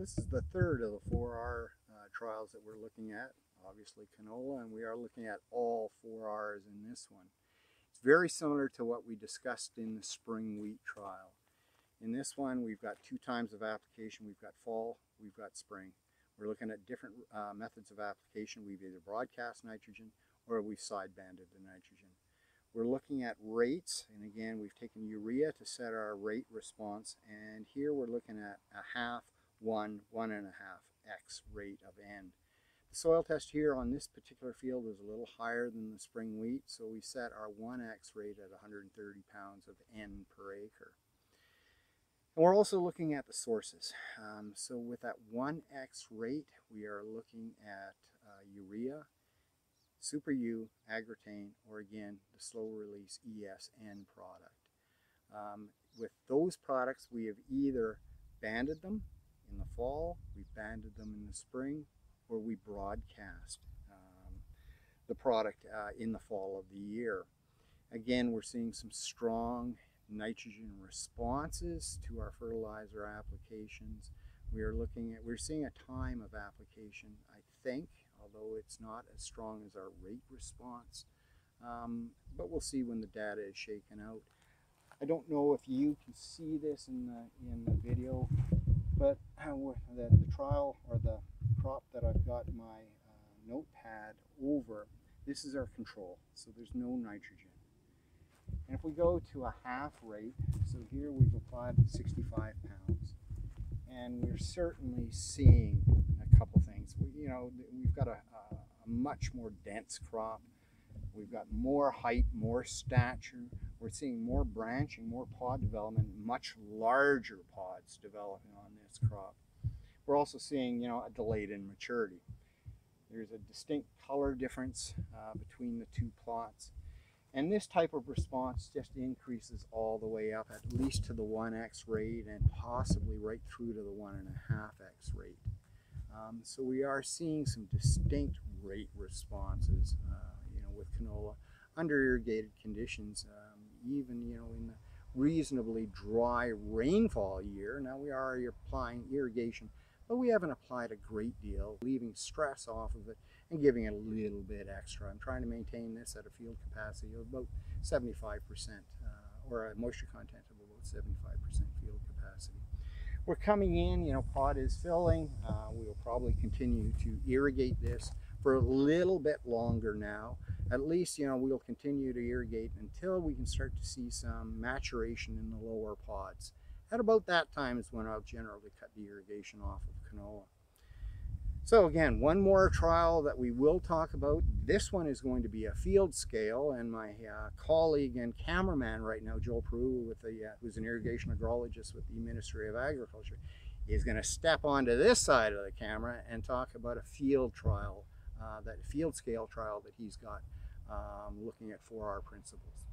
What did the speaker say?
This is the third of the 4R trials that we're looking at, obviously canola, and we are looking at all 4Rs in this one. It's very similar to what we discussed in the spring wheat trial. In this one, we've got 2 times of application. We've got fall, we've got spring. We're looking at different methods of application. We've either broadcast nitrogen or we've side-banded the nitrogen. We're looking at rates, and again, we've taken urea to set our rate response, and here we're looking at a half, 1, 1.5x rate of N. The soil test here on this particular field was a little higher than the spring wheat, so we set our 1x rate at 130 pounds of N per acre. And we're also looking at the sources. So with that 1x rate, we are looking at urea, Super U, Agritane, or again, the slow release ESN product. With those products, we have either banded them in the fall, we banded them in the spring, or we broadcast the product in the fall of the year. Again, we're seeing some strong nitrogen responses to our fertilizer applications. We're seeing a time of application, I think, although it's not as strong as our rate response, but we'll see when the data is shaken out. I don't know if you can see this in the video, but the trial or the crop that I've got my notepad over, this is our control, so there's no nitrogen. And if we go to a half rate, so here we've applied 65 pounds, and we're certainly seeing a couple things. We've got a much more dense crop. We've got more height, more stature. We're seeing more branching, more pod development, much larger pods developing on this crop. We're also seeing, a delayed in maturity. There's a distinct color difference between the 2 plots. And this type of response just increases all the way up, at least to the 1x rate and possibly right through to the 1.5x rate. So we are seeing some distinct rate responses, with canola under irrigated conditions, even, in the reasonably dry rainfall year. Now we are applying irrigation, but we haven't applied a great deal, leaving stress off of it and giving it a little bit extra. I'm trying to maintain this at a field capacity of about 75%, or a moisture content of about 75% field capacity. We're coming in, pod is filling. We will probably continue to irrigate this for a little bit longer now. At least, we'll continue to irrigate until we can start to see some maturation in the lower pods. At about that time is when I'll generally cut the irrigation off of canola. So again, one more trial that we will talk about. This one is going to be a field scale, and my colleague and cameraman right now, Joel Peru, who's an irrigation agrologist with the Ministry of Agriculture, is going to step onto this side of the camera and talk about a field trial, that field scale trial that he's got looking at 4R principles.